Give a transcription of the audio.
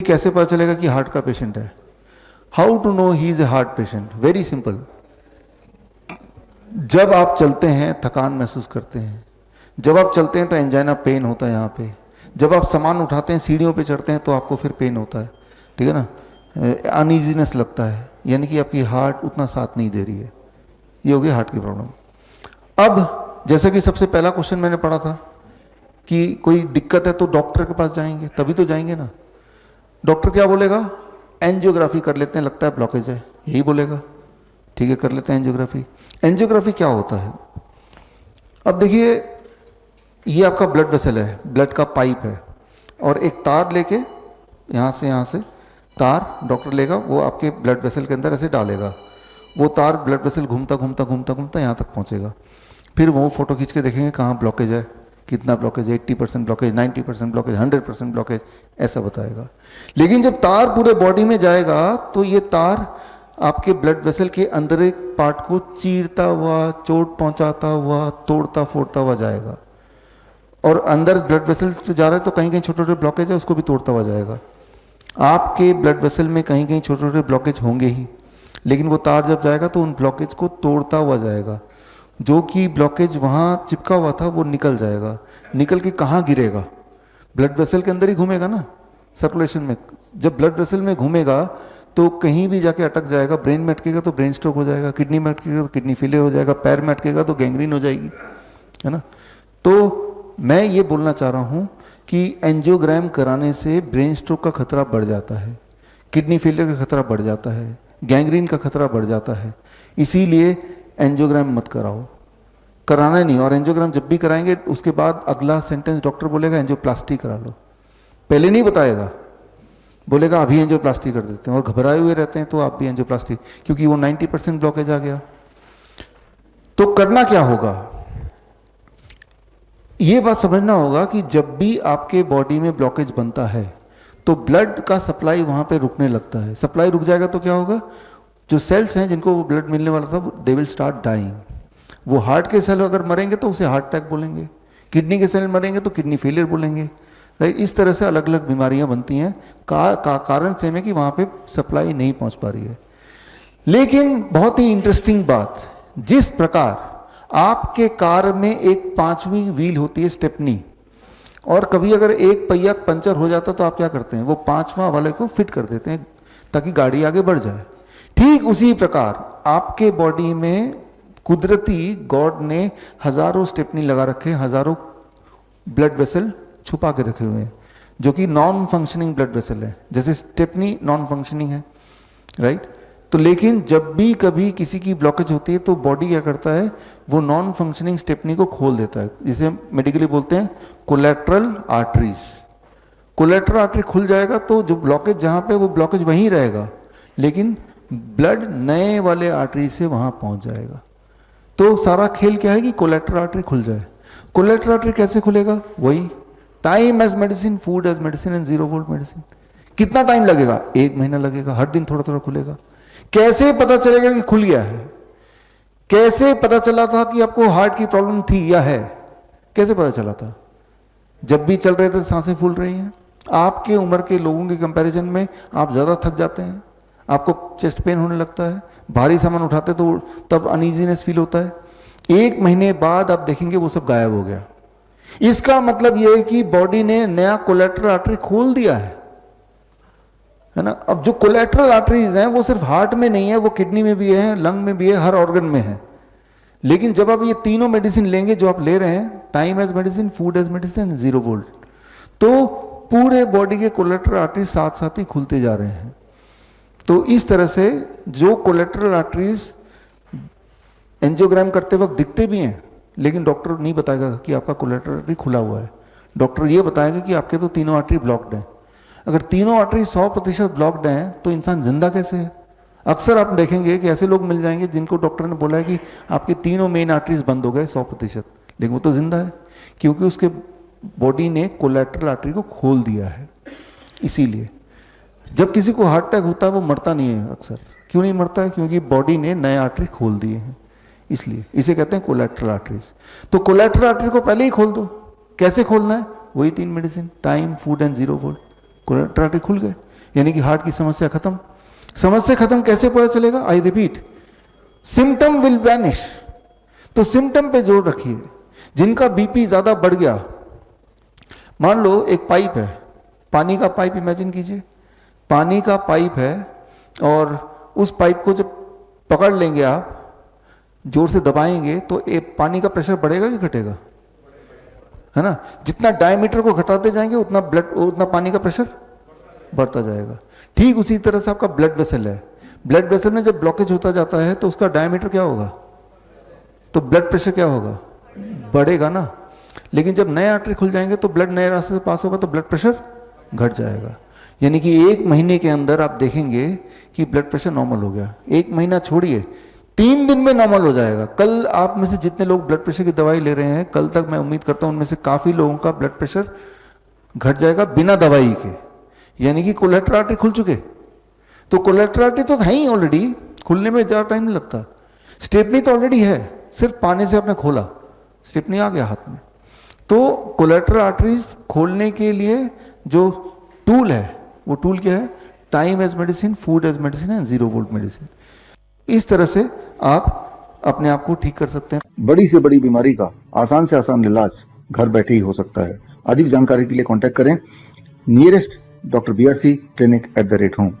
कैसे पता चलेगा कि हार्ट का पेशेंट है? How to know he is a heart patient? Very simple. जब आप चलते हैं थकान महसूस करते हैं, जब आप चलते हैं तो एंजाइना पेन होता है यहाँ पे, जब आप सामान उठाते हैं सीढ़ियों पे चढ़ते हैं तो आपको फिर पेन होता है, ठीक है ना, अनईजीनेस लगता है, यानी कि आपकी हार्ट उतना साथ नहीं दे रही है। ये हो गई हार्ट की प्रॉब्लम। अब जैसे कि सबसे पहला क्वेश्चन मैंने पढ़ा था कि कोई दिक्कत है तो डॉक्टर के पास जाएंगे, तभी तो जाएंगे ना। डॉक्टर क्या बोलेगा? एंजियोग्राफी कर लेते हैं, लगता है ब्लॉकेज है, यही बोलेगा। ठीक है, कर लेते हैं एंजियोग्राफी। एंजियोग्राफी क्या होता है? अब देखिए, ये आपका ब्लड वेसल है, ब्लड का पाइप है, और एक तार लेके यहाँ से तार डॉक्टर लेगा, वो आपके ब्लड वेसल के अंदर ऐसे डालेगा। वो तार ब्लड वेसल घूमता घूमता घूमता घूमता यहाँ तक पहुँचेगा। फिर वो फोटो खींच के देखेंगे कहाँ ब्लॉकेज है, कितना ब्लॉकेज है, 80% ब्लॉकेज, 90% ब्लॉकेज, 100% ब्लॉकेज, ऐसा बताएगा। लेकिन जब तार पूरे बॉडी में जाएगा तो ये तार आपके ब्लड वेसल के अंदर एक पार्ट को चीरता हुआ, चोट पहुंचाता हुआ, तोड़ता फोड़ता हुआ जाएगा। और अंदर ब्लड वेसल जा रहा है तो कहीं कहीं छोटे छोटे ब्लॉकेज है, उसको भी तोड़ता हुआ जाएगा। आपके ब्लड वेसल में कहीं कहीं छोटे छोटे ब्लॉकेज होंगे ही, लेकिन वो तार जब जाएगा तो उन ब्लॉकेज को तोड़ता हुआ जाएगा। जो कि ब्लॉकेज वहाँ चिपका हुआ था वो निकल जाएगा। निकल के कहाँ गिरेगा? ब्लड वेसल के अंदर ही घूमेगा ना, सर्कुलेशन में। जब ब्लड वेसल में घूमेगा तो कहीं भी जाके अटक जाएगा। ब्रेन में अटकेगा तो ब्रेन स्ट्रोक हो जाएगा, किडनी में अटकेगा तो किडनी फेलियर हो जाएगा, पैर में अटकेगा तो गैंग्रीन हो जाएगी, है ना। तो मैं ये बोलना चाह रहा हूँ कि एंजियोग्राम कराने से ब्रेन स्ट्रोक का खतरा बढ़ जाता है, किडनी फेलियर का खतरा बढ़ जाता है, गैंग्रीन का खतरा बढ़ जाता है। इसीलिए एंजियोग्राम मत कराओ, कराना नहीं। और एंजियोग्राम जब भी कराएंगे उसके बाद अगला सेंटेंस डॉक्टर बोलेगा एंजियोप्लास्टी करा लो। पहले नहीं बताएगा, बोलेगा अभी एंजियोप्लास्टी कर देते हैं, और घबराए हुए रहते हैं तो आप भी एंजियोप्लास्टी, क्योंकि वो 90% ब्लॉकेज आ गया। तो करना क्या होगा? ये बात समझना होगा कि जब भी आपके बॉडी में ब्लॉकेज बनता है तो ब्लड का सप्लाई वहां पे रुकने लगता है। सप्लाई रुक जाएगा तो क्या होगा? जो सेल्स हैं जिनको वो ब्लड मिलने वाला था, दे विल स्टार्ट डाइंग। वो हार्ट के सेल अगर मरेंगे तो उसे हार्ट अटैक बोलेंगे, किडनी के सेल मरेंगे तो किडनी फेलियर बोलेंगे, राइट। इस तरह से अलग अलग बीमारियां बनती हैं कारण सेम है कि वहां पे सप्लाई नहीं पहुंच पा रही है। लेकिन बहुत ही इंटरेस्टिंग बात, जिस प्रकार आपके कार में एक 5वीं व्हील होती है, स्टेपनी, और कभी अगर एक पहिया पंचर हो जाता तो आप क्या करते हैं? वो 5वां वाले को फिट कर देते हैं ताकि गाड़ी आगे बढ़ जाए। ठीक उसी प्रकार आपके बॉडी में कुदरती गॉड ने हजारों स्टेपनी लगा रखे, हजारों ब्लड वेसल छुपा के रखे हुए हैं, जो कि नॉन फंक्शनिंग ब्लड वेसल है। जैसे स्टेपनी नॉन फंक्शनिंग है, राइट। तो लेकिन जब भी कभी किसी की ब्लॉकेज होती है तो बॉडी क्या करता है? वो नॉन फंक्शनिंग स्टेपनी को खोल देता है, जिसे मेडिकली बोलते हैं कोलेट्रल आर्टरीज। कोलेट्रल आर्टरी खुल जाएगा तो जो ब्लॉकेज जहां पे, वो ब्लॉकेज वहीं रहेगा, लेकिन ब्लड नए वाले आर्टरी से वहां पहुंच जाएगा। तो सारा खेल क्या है कि कोलेट्रल आर्टरी खुल जाए। कोलेट्रल आर्टरी कैसे खुलेगा? वही time as medicine, food as medicine and 0 volt medicine. कितना टाइम लगेगा? 1 महीना लगेगा, हर दिन थोड़ा थोड़ा खुलेगा। कैसे पता चलेगा कि खुल गया है? कैसे पता चला था कि आपको हार्ट की प्रॉब्लम थी या है? कैसे पता चला था? जब भी चल रहे थे सांसें फूल रही हैं। आपके उम्र के लोगों के कंपैरिजन में आप ज्यादा थक जाते हैं, आपको चेस्ट पेन होने लगता है, भारी सामान उठाते तो तब अनईजीनेस फील होता है। 1 महीने बाद आप देखेंगे वो सब गायब हो गया। इसका मतलब यह है कि बॉडी ने नया कोलेट्रल आर्टरी खोल दिया है ना। अब जो कोलेट्रल आर्टरीज हैं वो सिर्फ हार्ट में नहीं है, वो किडनी में भी है, लंग में भी है, हर ऑर्गन में है। लेकिन जब आप ये तीनों मेडिसिन लेंगे जो आप ले रहे हैं, time as medicine, food as medicine, 0 volt, तो पूरे बॉडी के कोलेट्रल आर्टरीज साथ साथ ही खुलते जा रहे हैं। तो इस तरह से जो कोलेट्रल आर्टरीज एंजियोग्राम करते वक्त दिखते भी हैं, लेकिन डॉक्टर नहीं बताएगा कि आपका कोलेट्रल आर्टरी खुला हुआ है। डॉक्टर ये बताएगा कि आपके तो तीनों आर्टरी ब्लॉक्ड हैं। अगर तीनों आर्टरी 100% ब्लॉक्ड हैं तो इंसान जिंदा कैसे है? अक्सर आप देखेंगे कि ऐसे लोग मिल जाएंगे जिनको डॉक्टर ने बोला है कि आपके तीनों मेन आर्टरीज बंद हो गए 100%, लेकिन वो तो जिंदा है, क्योंकि उसके बॉडी ने कोलेट्रल आर्टरी को खोल दिया है। इसीलिए जब किसी को हार्ट अटैक होता है वो मरता नहीं है अक्सर। क्यों नहीं मरता है? क्योंकि बॉडी ने नए आर्टरी खोल दिए हैं, इसलिए इसे कहते हैं कोलेट्रल आर्टरीज। तो कोलेट्रल आर्टरी को पहले ही खोल दो। कैसे खोलना है? वही 3 medicine, time, food and 0 volt. Collateral artery खुल गए। यानी कि हार्ट की समस्या खत्म। समस्या खत्म कैसे पता चलेगा? I repeat, symptom will vanish. तो सिम्टम पे जोर रखिए। जिनका बीपी ज्यादा बढ़ गया, मान लो एक पाइप है, पानी का पाइप इमेजिन कीजिए, पानी का पाइप है और उस पाइप को जब पकड़ लेंगे आप, जोर से दबाएंगे तो पानी का प्रेशर बढ़ेगा कि घटेगा? है ना? जितना डायमीटर को घटाते जाएंगे उतना पानी का प्रेशर बढ़ता जाएगा। ठीक उसी तरह से आपका ब्लड वेसल है, ब्लड वेसल में जब ब्लॉकेज होता जाता है तो उसका डायमीटर क्या होगा? तो ब्लड प्रेशर क्या होगा? बढ़ेगा ना। लेकिन जब नए आर्टरी खुल जाएंगे तो ब्लड नए रास्ते से पास होगा तो ब्लड प्रेशर घट जाएगा। यानी कि 1 महीने के अंदर आप देखेंगे कि ब्लड प्रेशर नॉर्मल हो गया। 1 महीना छोड़िए, 3 दिन में नॉर्मल हो जाएगा। कल आप में से जितने लोग ब्लड प्रेशर की दवाई ले रहे हैं, कल तक मैं उम्मीद करता हूं उनमें से काफी लोगों का ब्लड प्रेशर घट जाएगा बिना दवाई के। यानी कि कोलेटरल आर्टरी खुल चुके। तो कोलेटरल आर्टरी तो है ही ऑलरेडी, खुलने में ज्यादा टाइम नहीं लगता। स्टेपनी तो ऑलरेडी है, सिर्फ पानी से आपने खोला, स्टेपनी आ गया हाथ में। तो कोलेटरल आर्टरीज खोलने के लिए जो टूल है, वो टूल क्या है? Time as medicine, food as medicine and 0 volt medicine. इस तरह से आप अपने आप को ठीक कर सकते हैं। बड़ी से बड़ी बीमारी का आसान से आसान इलाज घर बैठे ही हो सकता है। अधिक जानकारी के लिए कांटेक्ट करें nearest doctor BRC clinic @ home.